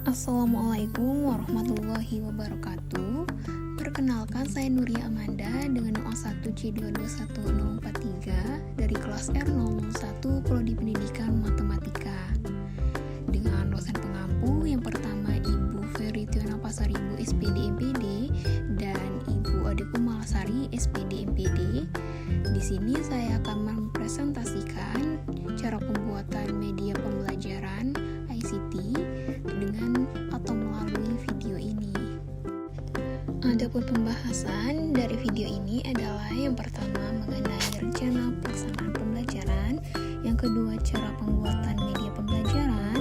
Assalamualaikum warahmatullahi wabarakatuh. Perkenalkan, saya Nuria Amanda dengan 01C221043 dari kelas R001 Prodi Pendidikan Matematika. Dengan dosen pengampu yang pertama Ibu Feritiona Pasaribu SPD MPD dan Ibu Ade Kumalasari SPD MPD. Di sini saya akan mempresentasikan cara pembuatan media pembelajaran ICT dengan atau melalui video ini. Adapun pembahasan dari video ini adalah yang pertama mengenai rencana pelaksanaan pembelajaran, yang kedua cara pembuatan media pembelajaran,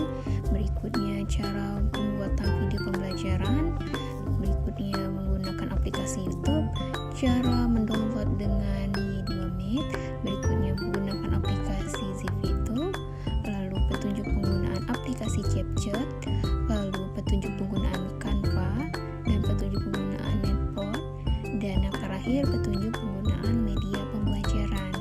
berikutnya cara pembuatan video pembelajaran, berikutnya menggunakan aplikasi YouTube, cara mendownload dengan Y2Meet, berikutnya menggunakan aplikasi Zipito, lalu petunjuk penggunaan aplikasi CapCut, lalu petunjuk penggunaan Canva, dan petunjuk penggunaan Netpot, dan yang terakhir petunjuk penggunaan media pembelajaran.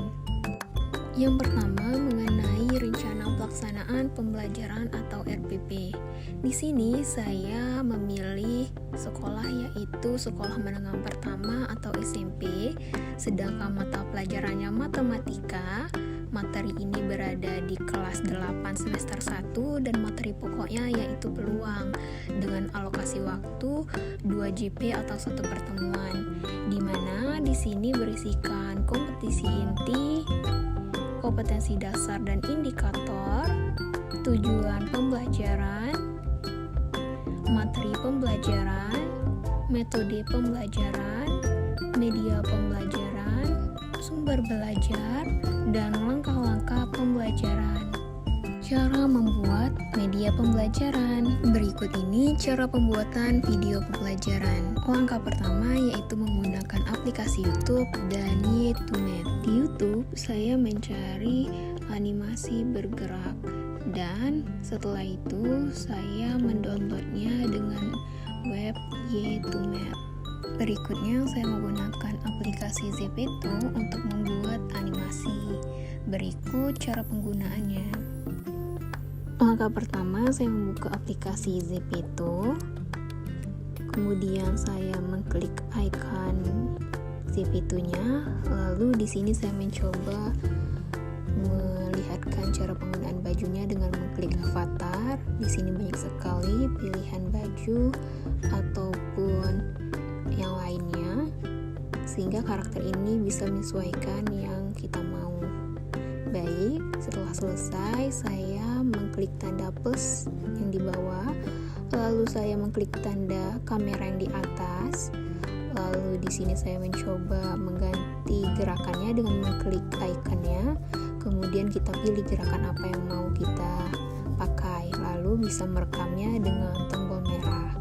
Yang pertama mengenai rencana pelaksanaan pembelajaran atau RPP. Di sini saya memilih sekolah yaitu sekolah menengah pertama atau SMP, sedangkan mata pelajarannya matematika. Materi ini berada di kelas 8 semester 1 dan materi pokoknya yaitu peluang dengan alokasi waktu 2 JP atau 1 pertemuan, di mana di sini berisikan kompetisi inti, kompetensi dasar dan indikator, tujuan pembelajaran, materi pembelajaran, metode pembelajaran, media pembelajaran, sumber belajar, dan langkah-langkah pembelajaran. Cara membuat media pembelajaran. Berikut ini cara pembuatan video pembelajaran. Langkah pertama yaitu menggunakan aplikasi YouTube dan Y2Meet. Di YouTube saya mencari animasi bergerak dan setelah itu saya mendownloadnya dengan web Y2Meet. Berikutnya saya menggunakan aplikasi Zipito untuk membuat animasi. Berikut cara penggunaannya. Langkah pertama, saya membuka aplikasi Zipito. Kemudian saya mengklik icon Zipito-nya. Lalu di sini saya mencoba melihatkan cara penggunaan bajunya dengan mengklik avatar. Di sini banyak sekali pilihan baju ataupun yang lainnya, sehingga karakter ini bisa menyesuaikan yang kita mau. Baik, setelah selesai saya mengklik tanda plus yang di bawah, lalu saya mengklik tanda kamera yang di atas, lalu di sini saya mencoba mengganti gerakannya dengan mengklik ikonnya, kemudian kita pilih gerakan apa yang mau kita pakai, lalu bisa merekamnya dengan tombol merah.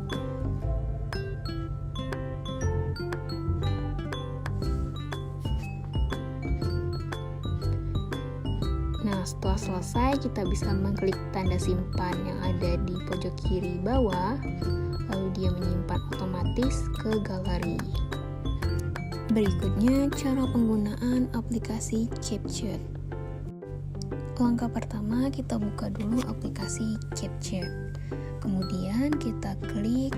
Nah, setelah selesai kita bisa mengklik tanda simpan yang ada di pojok kiri bawah, lalu dia menyimpan otomatis ke galeri. Berikutnya cara penggunaan aplikasi CapCut. Langkah pertama kita buka dulu aplikasi CapCut. Kemudian kita klik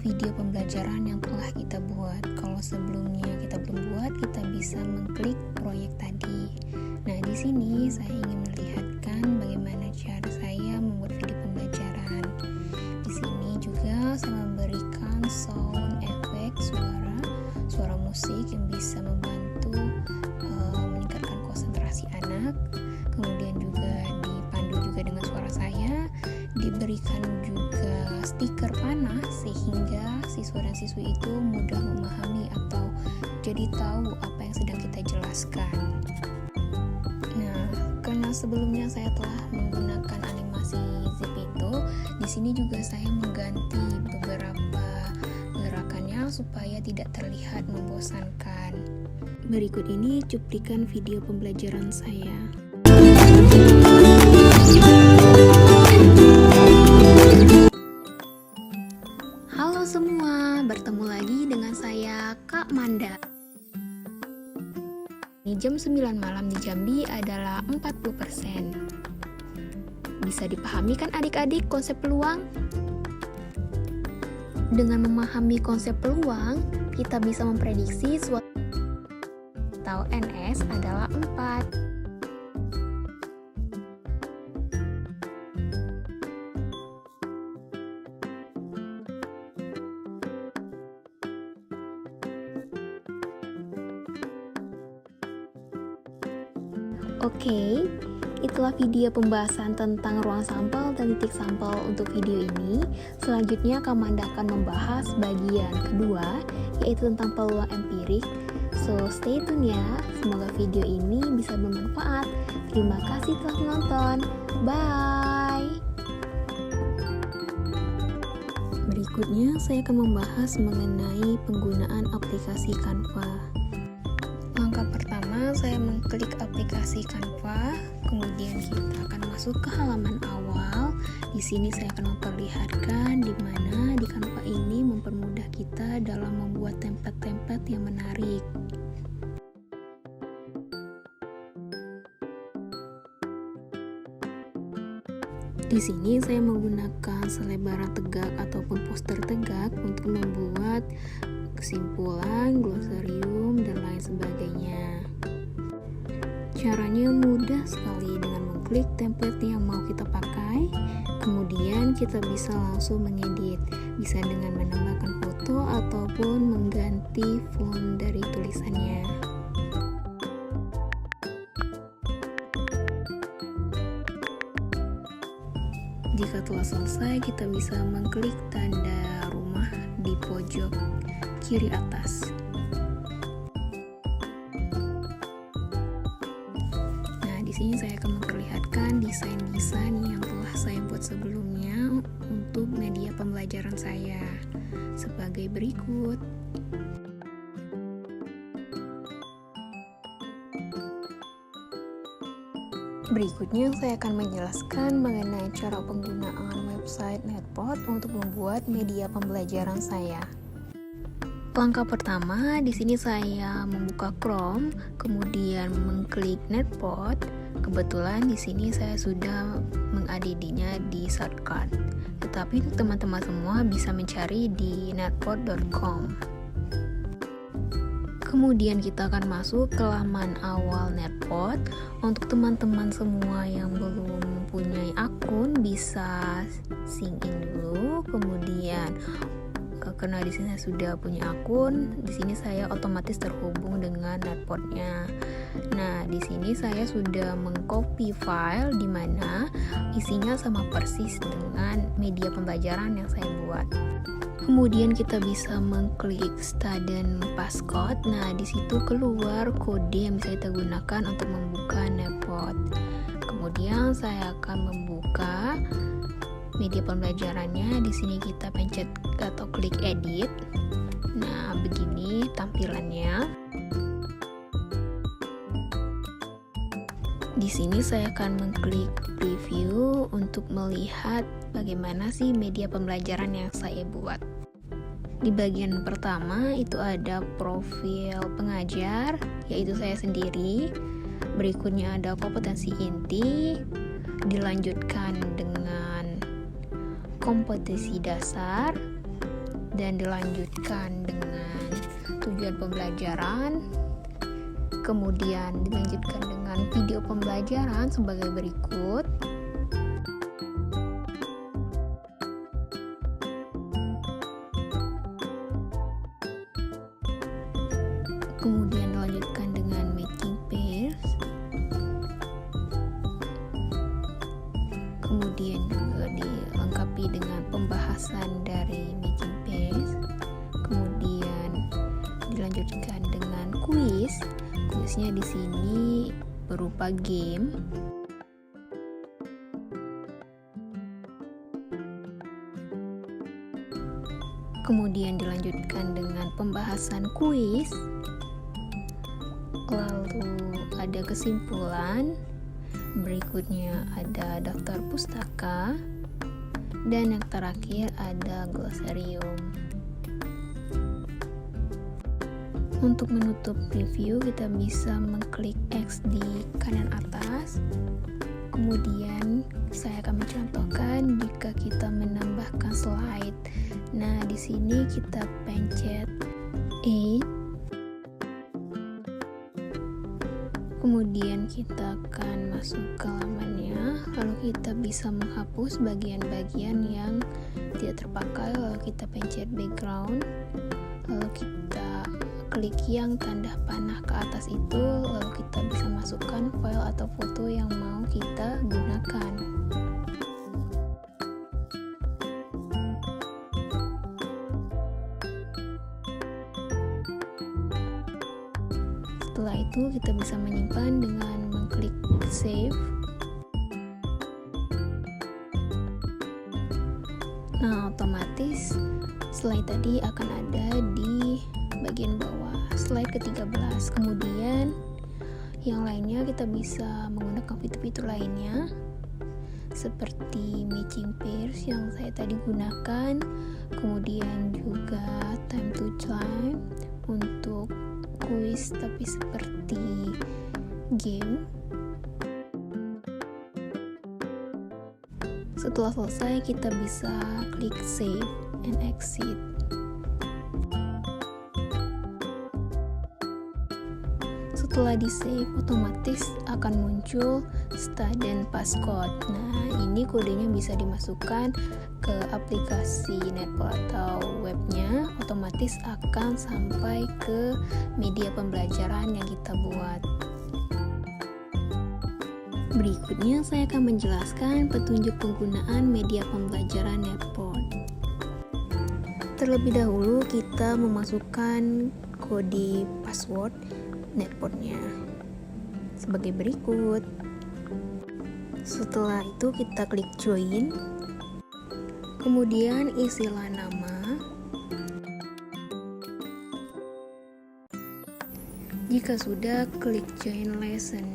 video pembelajaran yang telah kita buat. Kalau sebelumnya kita belum buat, kita bisa mengklik proyek tadi. Nah, di sini saya ingin melihatkan bagaimana cara saya membuat video pembelajaran. Di sini juga saya memberikan sound effect suara musik yang bisa membantu meningkatkan konsentrasi anak. Kemudian juga dipandu juga dengan suara saya. Diberikan juga stiker panah sehingga siswa dan siswi itu mudah memahami atau jadi tahu apa yang sedang kita jelaskan. Nah, karena sebelumnya saya telah menggunakan animasi Zipito, di sini juga saya mengganti beberapa gerakannya supaya tidak terlihat membosankan. Berikut ini cuplikan video pembelajaran saya. Halo semua, bertemu lagi dengan saya Kak Manda. Jam 9 malam di Jambi adalah 40%. Bisa dipahami kan adik-adik konsep peluang? Dengan memahami konsep peluang, kita bisa memprediksi suatu atau NS adalah 4. Oke, itulah video pembahasan tentang ruang sampel dan titik sampel untuk video ini. Selanjutnya Kamanda akan membahas bagian kedua, yaitu tentang peluang empirik. So, stay tune ya. Semoga video ini bisa bermanfaat. Terima kasih telah menonton. Bye! Berikutnya, saya akan membahas mengenai penggunaan aplikasi Canva. Langkah pertama, saya mengklik aplikasi Canva, kemudian kita akan masuk ke halaman awal. Di sini saya akan memperlihatkan di mana di Canva ini mempermudah kita dalam membuat template-template yang menarik. Di sini saya menggunakan selebaran tegak ataupun poster tegak untuk membuat kesimpulan, glosarium, dan lain sebagainya. Caranya mudah sekali dengan mengklik template yang mau kita pakai, kemudian kita bisa langsung mengedit, bisa dengan menambahkan foto ataupun mengganti font dari tulisannya. Jika telah selesai, kita bisa mengklik tanda rumah di pojok kiri atas. Nah, di sini saya akan memperlihatkan desain-desain yang telah saya buat sebelumnya untuk media pembelajaran saya sebagai berikut. Berikutnya saya akan menjelaskan mengenai cara penggunaan website Netpod untuk membuat media pembelajaran saya. Langkah pertama, di sini saya membuka Chrome, kemudian mengklik Netpod. Kebetulan di sini saya sudah mengadd-nya di shortcut. Tetapi untuk teman-teman semua bisa mencari di netpod.com. Kemudian kita akan masuk ke laman awal Netpod. Untuk teman-teman semua yang belum mempunyai akun bisa sign in dulu. Kemudian karena di sini saya sudah punya akun, di sini saya otomatis terhubung dengan Netpodnya. Nah, di sini saya sudah mengcopy file di mana isinya sama persis dengan media pembelajaran yang saya buat. Kemudian kita bisa mengklik student passcode. Nah, di situ keluar kode yang bisa kita gunakan untuk membuka Netpod. Kemudian saya akan membuka media pembelajarannya. Di sini kita pencet atau klik edit. Nah, begini tampilannya. Di sini saya akan mengklik preview untuk melihat bagaimana sih media pembelajaran yang saya buat. Di bagian pertama itu ada profil pengajar, yaitu saya sendiri. Berikutnya ada kompetensi inti, dilanjutkan dengan kompetensi dasar, dan dilanjutkan dengan tujuan pembelajaran. Kemudian dilanjutkan dengan video pembelajaran sebagai berikut. Kemudian dilanjutkan dengan making pairs. Kemudian juga dilengkapi dengan pembahasan dari making pairs. Kemudian dilanjutkan dengan kuis. Kuisnya di sini berupa game. Kemudian dilanjutkan dengan pembahasan kuis. Lalu ada kesimpulan, berikutnya ada daftar pustaka, dan yang terakhir ada glosarium. Untuk menutup preview, kita bisa mengklik X di kanan atas. Kemudian saya akan mencontohkan jika kita menambahkan slide Nah, di sini kita pencet 8. Kemudian kita akan masuk ke lamannya, lalu kita bisa menghapus bagian-bagian yang tidak terpakai, lalu kita pencet background, lalu kita klik yang tanda panah ke atas itu, lalu kita bisa masukkan file atau foto yang mau kita gunakan. Setelah itu kita bisa menyimpan dengan mengklik save. Nah, otomatis slide tadi akan ada di bagian bawah, slide ke-13. Kemudian yang lainnya kita bisa menggunakan fitur-fitur lainnya seperti matching pairs yang saya tadi gunakan, kemudian juga time to time untuk kuis tapi seperti game. Setelah selesai kita bisa klik save and exit. Setelah di save, otomatis akan muncul start dan passcode. Nah, ini kodenya bisa dimasukkan ke aplikasi Netpod atau webnya, otomatis akan sampai ke media pembelajaran yang kita buat. Berikutnya saya akan menjelaskan petunjuk penggunaan media pembelajaran Netpod. Terlebih dahulu kita memasukkan kode password Netpodnya sebagai berikut. Setelah itu kita klik join, kemudian isilah nama. Jika sudah, klik join lesson.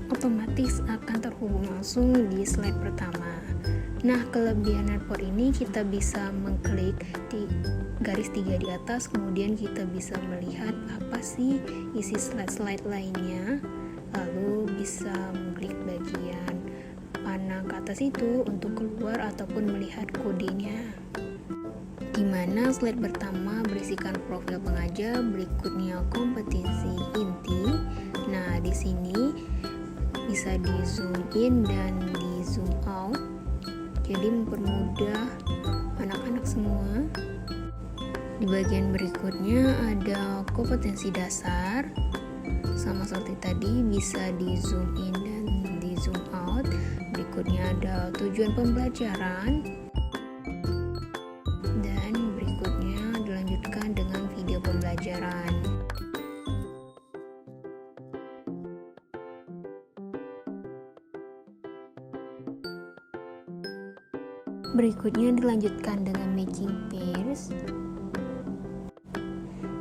Otomatis akan terhubung langsung di slide pertama. Nah, kelebihan Netpod ini kita bisa mengklik di garis 3 di atas, kemudian kita bisa melihat apa sih isi slide-slide lainnya, lalu bisa mengklik bagian panah ke atas itu untuk keluar ataupun melihat kodenya. Di mana slide pertama berisikan profil pengajar, berikutnya kompetisi inti. Nah, di sini bisa di zoom in dan di zoom out, jadi mempermudah anak-anak semua. Di bagian berikutnya ada kompetensi dasar, sama seperti tadi bisa di zoom in dan di zoom out. Berikutnya ada tujuan pembelajaran, dan berikutnya dilanjutkan dengan video pembelajaran. Berikutnya dilanjutkan dengan matching pairs,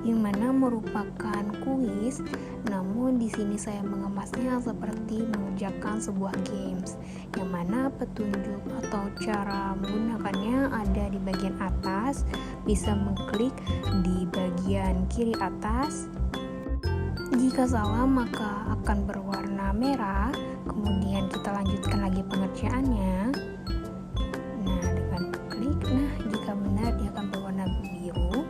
yang mana merupakan kuis, namun di sini saya mengemasnya seperti mengerjakan sebuah games, yang mana petunjuk atau cara menggunakannya ada di bagian atas, bisa mengklik di bagian kiri atas. Jika salah maka akan berwarna merah, kemudian kita lanjutkan lagi pengerjaannya. Nah, jika benar dia akan berwarna biru.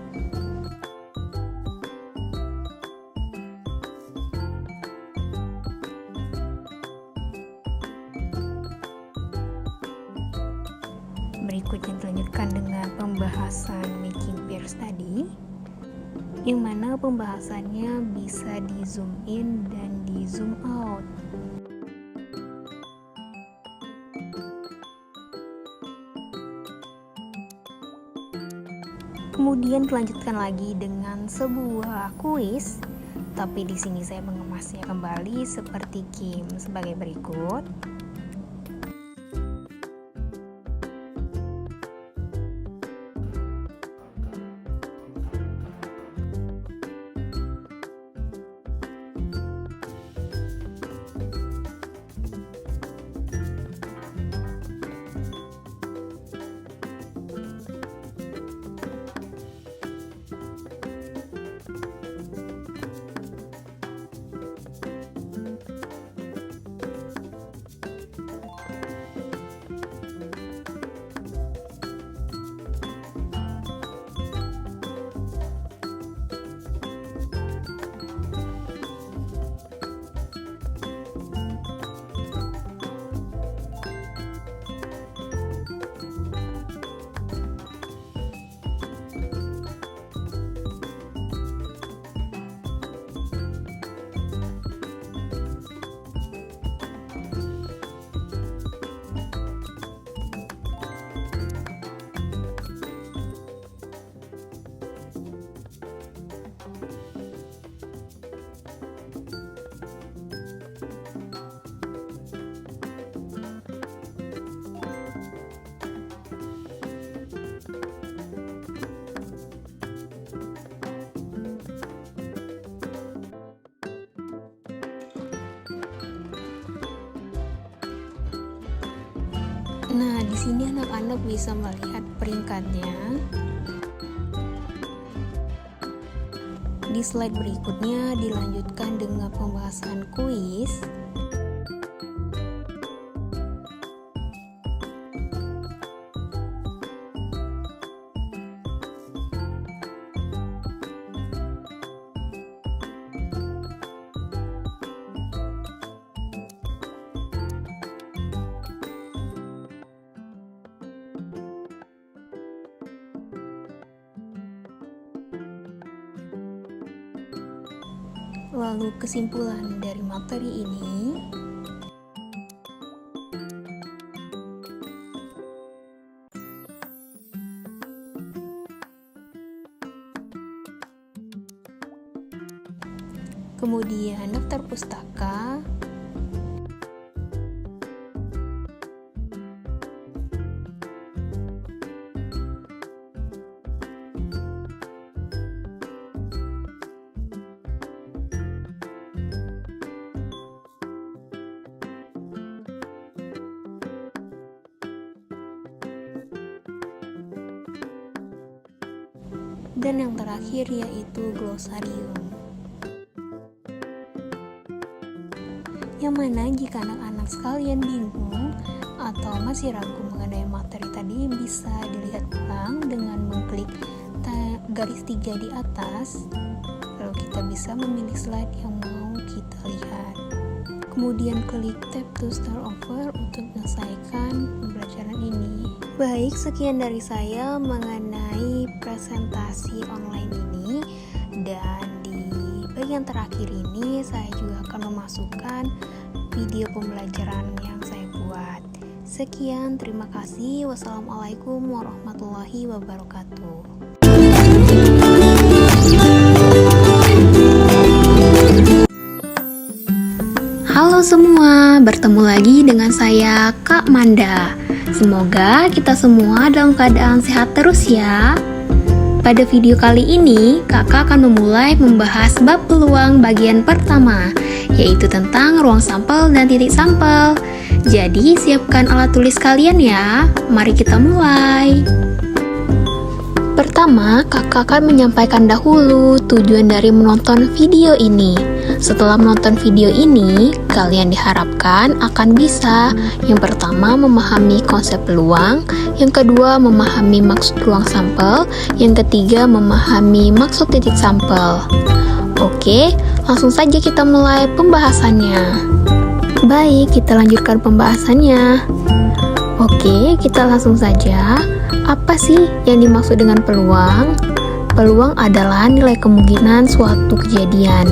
Berikutnya dilanjutkan dengan pembahasan matching pairs tadi, yang mana pembahasannya bisa di zoom in dan di zoom out. Kemudian dilanjutkan lagi dengan sebuah kuis, tapi di sini saya mengemasnya kembali seperti game sebagai berikut. Nah, di sini anak-anak bisa melihat peringkatnya. Di slide berikutnya dilanjutkan dengan pembahasan kuis. Lalu kesimpulan dari materi ini, kemudian daftar pustaka, dan yang terakhir yaitu glosarium. Yang mana jika anak-anak sekalian bingung atau masih ragu mengenai materi tadi, bisa dilihat ulang dengan mengklik garis 3 di atas, lalu kita bisa memilih slide yang mau kita lihat. Kemudian klik tab to start over untuk menyelesaikan pembelajaran ini. Baik, sekian dari saya mengenai presentasi online ini, dan di bagian terakhir ini saya juga akan memasukkan video pembelajaran yang saya buat. Sekian, terima kasih. Wassalamualaikum warahmatullahi wabarakatuh. Halo semua, bertemu lagi dengan saya Kak Manda. Semoga kita semua dalam keadaan sehat terus ya. Pada video kali ini, kakak akan memulai membahas bab peluang bagian pertama, yaitu tentang ruang sampel dan titik sampel. Jadi siapkan alat tulis kalian ya, mari kita mulai. Pertama, kakak akan menyampaikan dahulu tujuan dari menonton video ini. Setelah menonton video ini, kalian diharapkan akan bisa yang pertama memahami konsep peluang, yang kedua memahami maksud ruang sampel, yang ketiga memahami maksud titik sampel. Oke, langsung saja kita mulai pembahasannya. Baik, kita lanjutkan pembahasannya. Oke, kita langsung saja. Apa sih yang dimaksud dengan peluang? Peluang adalah nilai kemungkinan suatu kejadian.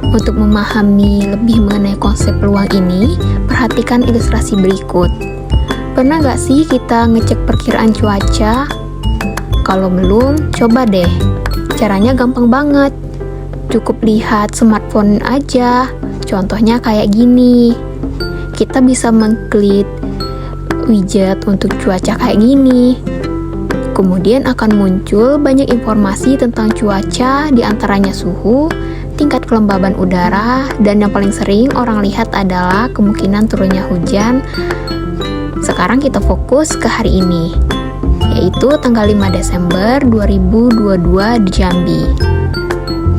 Untuk memahami lebih mengenai konsep peluang ini, perhatikan ilustrasi berikut. Pernah gak sih kita ngecek perkiraan cuaca? Kalau belum, coba deh. Caranya gampang banget. Cukup lihat smartphone aja. Contohnya kayak gini. Kita bisa mengklik widget untuk cuaca kayak gini. Kemudian akan muncul banyak informasi tentang cuaca, diantaranya suhu, tingkat kelembaban udara, dan yang paling sering orang lihat adalah kemungkinan turunnya hujan. Sekarang kita fokus ke hari ini, yaitu tanggal 5 Desember 2022 di Jambi.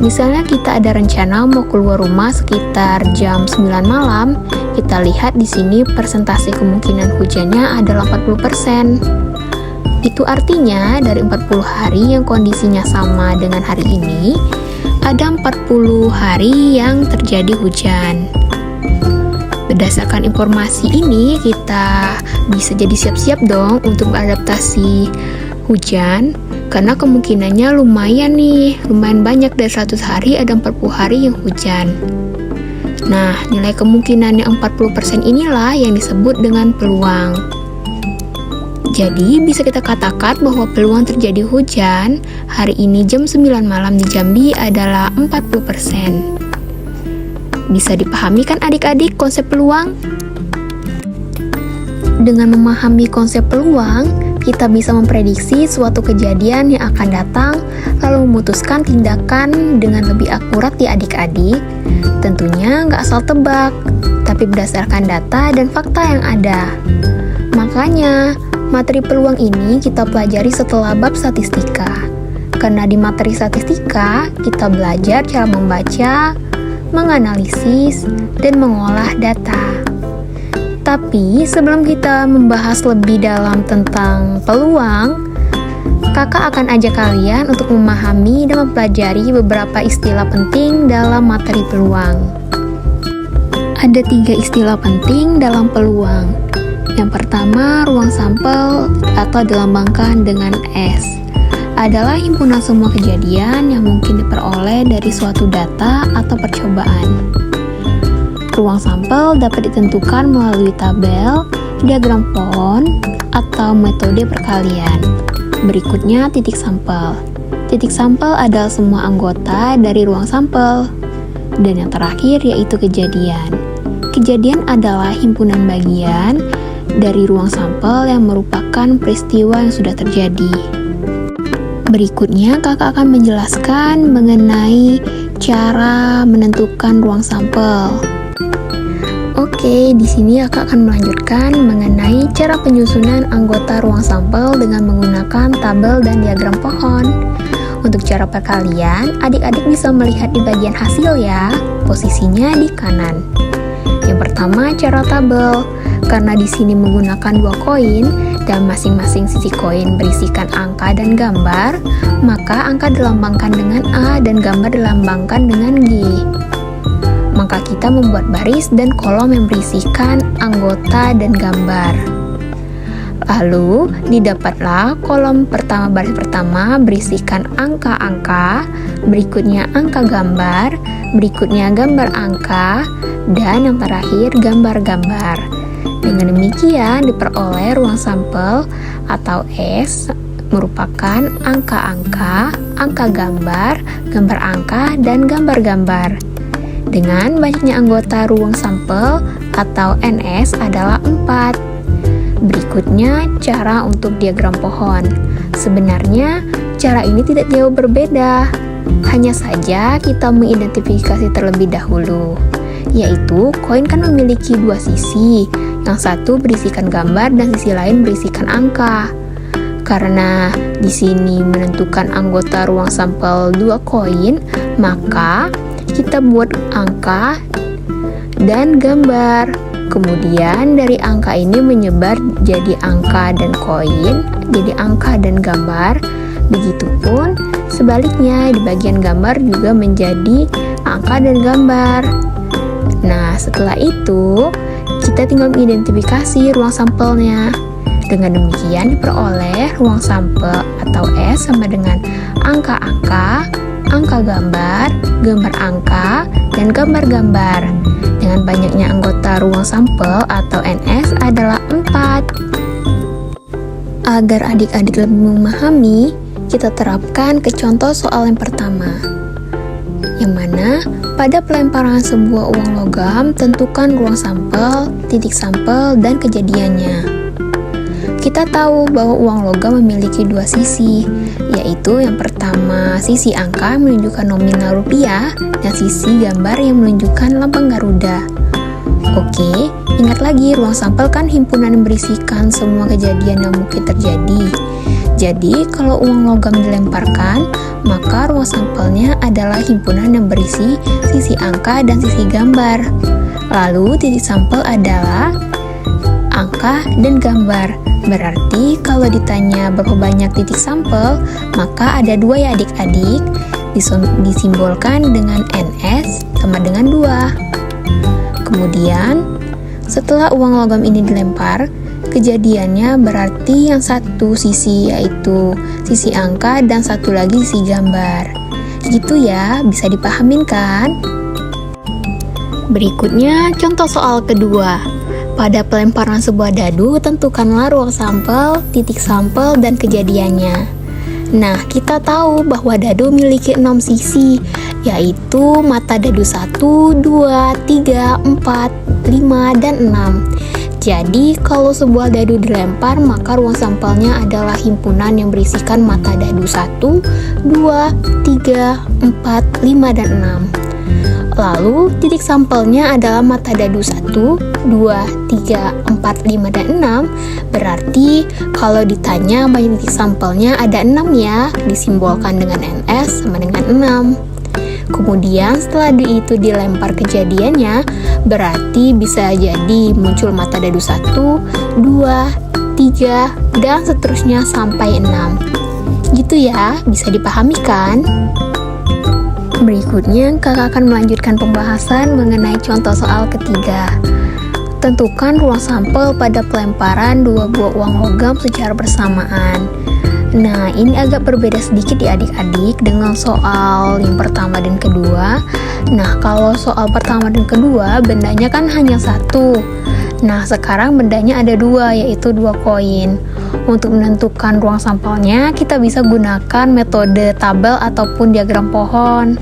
Misalnya kita ada rencana mau keluar rumah sekitar jam 9 malam, kita lihat di sini persentase kemungkinan hujannya adalah 40%. Itu artinya dari 40 hari yang kondisinya sama dengan hari ini, ada 40 hari yang terjadi hujan. Berdasarkan informasi ini, kita bisa jadi siap-siap dong untuk beradaptasi hujan, karena kemungkinannya lumayan nih, lumayan banyak. Dari 100 hari ada 40 hari yang hujan. Nah, nilai kemungkinan yang 40% inilah yang disebut dengan peluang. Jadi, bisa kita katakan bahwa peluang terjadi hujan hari ini jam 9 malam di Jambi adalah 40%. Bisa dipahami kan adik-adik konsep peluang? Dengan memahami konsep peluang, kita bisa memprediksi suatu kejadian yang akan datang, lalu memutuskan tindakan dengan lebih akurat ya adik-adik. Tentunya nggak asal tebak, tapi berdasarkan data dan fakta yang ada. Maka Makanya, materi peluang ini kita pelajari setelah bab statistika. Karena di materi statistika, kita belajar cara membaca, menganalisis, dan mengolah data. Tapi sebelum kita membahas lebih dalam tentang peluang, kakak akan ajak kalian untuk memahami dan mempelajari beberapa istilah penting dalam materi peluang. Ada 3 istilah penting dalam peluang. Yang pertama, ruang sampel atau dilambangkan dengan S. Adalah himpunan semua kejadian yang mungkin diperoleh dari suatu data atau percobaan. Ruang sampel dapat ditentukan melalui tabel, diagram pohon, atau metode perkalian. Berikutnya titik sampel. Titik sampel adalah semua anggota dari ruang sampel. Dan yang terakhir yaitu kejadian. Kejadian adalah himpunan bagian dari ruang sampel yang merupakan peristiwa yang sudah terjadi. Berikutnya kakak akan menjelaskan mengenai cara menentukan ruang sampel. Oke, di sini kakak akan melanjutkan mengenai cara penyusunan anggota ruang sampel dengan menggunakan tabel dan diagram pohon. Untuk cara perkalian, adik-adik bisa melihat di bagian hasil ya, posisinya di kanan. Yang pertama, cara tabel. Karena di sini menggunakan 2 koin dan masing-masing sisi koin berisikan angka dan gambar, maka angka dilambangkan dengan A dan gambar dilambangkan dengan G. Maka kita membuat baris dan kolom yang berisikan anggota dan gambar. Lalu, didapatlah kolom pertama baris pertama berisikan angka-angka, berikutnya angka gambar, berikutnya gambar angka, dan yang terakhir gambar-gambar. Dengan demikian diperoleh ruang sampel atau S merupakan angka-angka, angka gambar, gambar angka, dan gambar-gambar. Dengan banyaknya anggota ruang sampel atau NS adalah 4. Berikutnya cara untuk diagram pohon. Sebenarnya cara ini tidak jauh berbeda. Hanya saja kita mengidentifikasi terlebih dahulu. Yaitu koin kan memiliki 2 sisi. Yang satu berisikan gambar dan sisi lain berisikan angka. Karena di sini menentukan anggota ruang sampel 2 koin, maka kita buat angka dan gambar. Kemudian dari angka ini menyebar jadi angka dan koin, jadi angka dan gambar. Begitupun sebaliknya di bagian gambar juga menjadi angka dan gambar. Nah, setelah itu kita tinggal mengidentifikasi ruang sampelnya. Dengan demikian diperoleh ruang sampel atau S sama dengan angka-angka, angka gambar, gambar angka, dan gambar-gambar. Dengan banyaknya anggota ruang sampel atau NS adalah 4. Agar adik-adik lebih memahami, kita terapkan ke contoh soal yang pertama. Yang mana pada pelemparan sebuah uang logam, tentukan ruang sampel, titik sampel, dan kejadiannya. Kita tahu bahwa uang logam memiliki 2 sisi, yaitu yang pertama sisi angka menunjukkan nominal rupiah dan sisi gambar yang menunjukkan lambang Garuda. Oke, ingat lagi ruang sampel kan himpunan yang berisikan semua kejadian yang mungkin terjadi. Jadi, kalau uang logam dilemparkan, maka ruang sampelnya adalah himpunan yang berisi sisi angka dan sisi gambar. Lalu, titik sampel adalah angka dan gambar. Berarti, kalau ditanya berapa banyak titik sampel, maka ada 2 ya adik-adik, disimbolkan dengan NS sama dengan 2. Kemudian, setelah uang logam ini dilempar, kejadiannya berarti yang satu sisi yaitu sisi angka dan satu lagi sisi gambar. Gitu ya, bisa dipahamin kan? Berikutnya contoh soal kedua. Pada pelemparan sebuah dadu, tentukanlah ruang sampel, titik sampel, dan kejadiannya. Nah, kita tahu bahwa dadu memiliki 6 sisi, yaitu mata dadu 1, 2, 3, 4, 5, dan 6. Jadi, kalau sebuah dadu dilempar, maka ruang sampelnya adalah himpunan yang berisikan mata dadu 1, 2, 3, 4, 5, dan 6. Lalu titik sampelnya adalah mata dadu 1, 2, 3, 4, 5, dan 6. Berarti kalau ditanya banyak titik sampelnya ada 6 ya, disimbolkan dengan NS sama dengan 6. Kemudian setelah itu dilempar kejadiannya, berarti bisa jadi muncul mata dadu 1, 2, 3, dan seterusnya sampai 6. Gitu ya, bisa dipahami kan? Berikutnya, kakak akan melanjutkan pembahasan mengenai contoh soal ketiga. Tentukan ruang sampel pada pelemparan 2 buah uang logam secara bersamaan. Nah, ini agak berbeda sedikit ya adik-adik dengan soal yang pertama dan kedua. Nah, kalau soal pertama dan kedua, bendanya kan hanya 1. Nah, sekarang bendanya ada 2, yaitu 2 koin. Untuk menentukan ruang sampelnya, kita bisa gunakan metode tabel ataupun diagram pohon.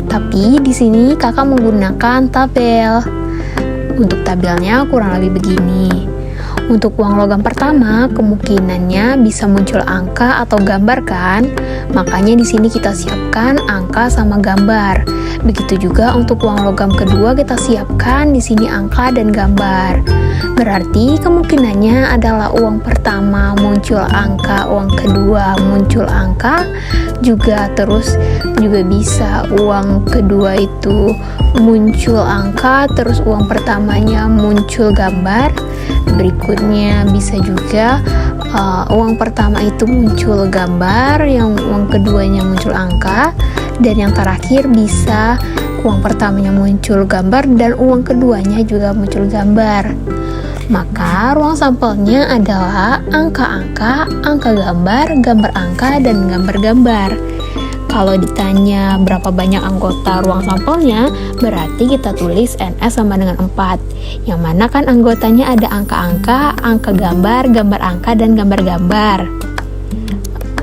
Tapi di sini kakak menggunakan tabel. Untuk tabelnya kurang lebih begini. Untuk uang logam pertama, kemungkinannya bisa muncul angka atau gambar kan? Makanya di sini kita siapkan angka sama gambar. Begitu juga untuk uang logam kedua kita siapkan di sini angka dan gambar. Berarti kemungkinannya adalah uang pertama muncul angka, uang kedua muncul angka, juga bisa uang kedua itu muncul angka, terus uang pertamanya muncul gambar. Berikutnya bisa juga uang pertama itu muncul gambar, yang uang keduanya muncul angka, dan yang terakhir bisa uang pertamanya muncul gambar dan uang keduanya juga muncul gambar. Maka ruang sampelnya adalah angka-angka, angka gambar, gambar angka, dan gambar-gambar. Kalau ditanya berapa banyak anggota ruang sampelnya, berarti kita tulis NS sama dengan 4. Yang mana kan anggotanya ada angka-angka, angka gambar, gambar angka, dan gambar-gambar.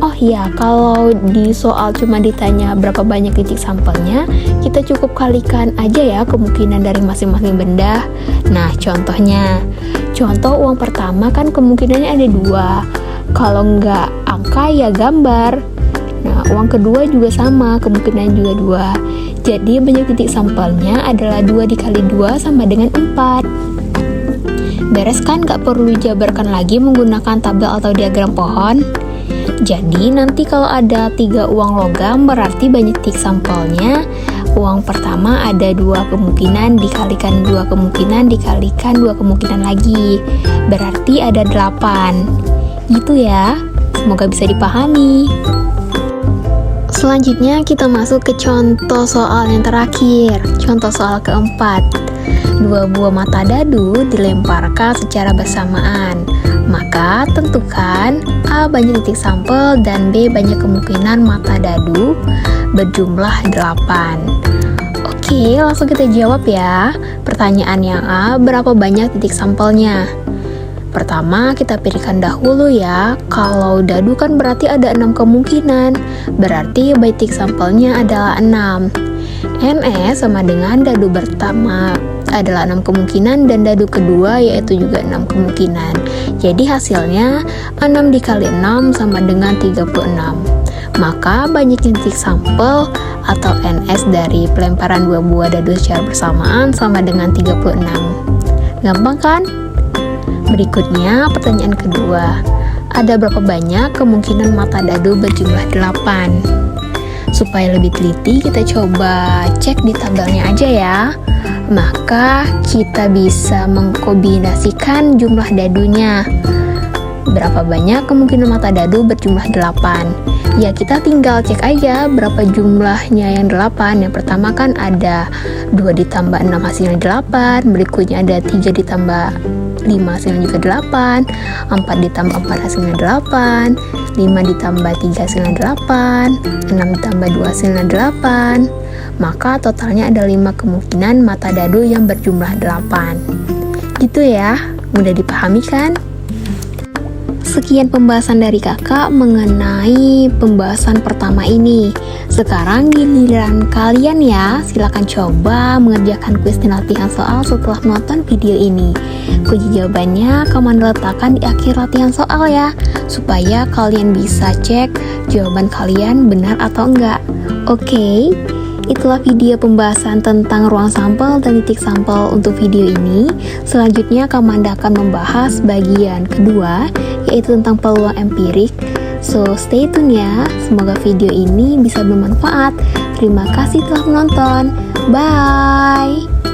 Oh iya, kalau di soal cuma ditanya berapa banyak titik sampelnya, kita cukup kalikan aja ya kemungkinan dari masing-masing benda. Nah, contoh uang pertama kan kemungkinannya ada 2. Kalau nggak angka ya gambar. Nah, uang kedua juga sama, kemungkinan juga 2. Jadi banyak titik sampelnya adalah 2 dikali 2 sama dengan 4. Beres kan, nggak perlu dijabarkan lagi menggunakan tabel atau diagram pohon. Jadi nanti kalau ada 3 uang logam berarti banyak titik sampelnya. Uang pertama ada 2 kemungkinan dikalikan 2 kemungkinan dikalikan 2 kemungkinan lagi. Berarti ada 8. Gitu ya. Semoga bisa dipahami. Selanjutnya kita masuk ke contoh soal yang terakhir. Contoh soal keempat. 2 buah mata dadu dilemparkan secara bersamaan. Maka tentukan A banyak titik sampel dan B banyak kemungkinan mata dadu berjumlah 8. Oke, langsung kita jawab ya. Pertanyaan yang A, berapa banyak titik sampelnya? Pertama, kita pilihkan dahulu ya. Kalau dadu kan berarti ada 6 kemungkinan. Berarti titik sampelnya adalah 6. NS sama dengan dadu pertama adalah 6 kemungkinan dan dadu kedua yaitu juga 6 kemungkinan. Jadi hasilnya 6 dikali 6 sama dengan 36. Maka banyaknya titik sampel atau NS dari pelemparan 2 buah dadu secara bersamaan sama dengan 36. Gampang kan? Berikutnya pertanyaan kedua. Ada berapa banyak kemungkinan mata dadu berjumlah 8? Supaya lebih teliti kita coba cek di tabelnya aja ya. Maka kita bisa mengkombinasikan jumlah dadunya. Berapa banyak kemungkinan mata dadu berjumlah 8? Ya kita tinggal cek aja berapa jumlahnya yang 8. Yang pertama kan ada 2 ditambah 6 hasilnya 8. Berikutnya ada 3 ditambah 5 hasilnya juga 8. 4 ditambah 4 hasilnya 8. 5 ditambah 3 hasilnya 8. 6 ditambah 2 hasilnya 8. Maka totalnya ada 5 kemungkinan mata dadu yang berjumlah 8. Gitu ya, mudah dipahami kan? Sekian pembahasan dari kakak mengenai pembahasan pertama ini. Sekarang giliran kalian ya, silakan coba mengerjakan kuis dan latihan soal setelah menonton video ini. Kunci jawabannya kamu letakkan di akhir latihan soal ya, supaya kalian bisa cek jawaban kalian benar atau enggak. Oke? itulah video pembahasan tentang ruang sampel dan titik sampel untuk video ini. Selanjutnya Kamanda akan membahas bagian kedua, yaitu tentang peluang empirik. So, stay tune ya. Semoga video ini bisa bermanfaat. Terima kasih telah menonton. Bye!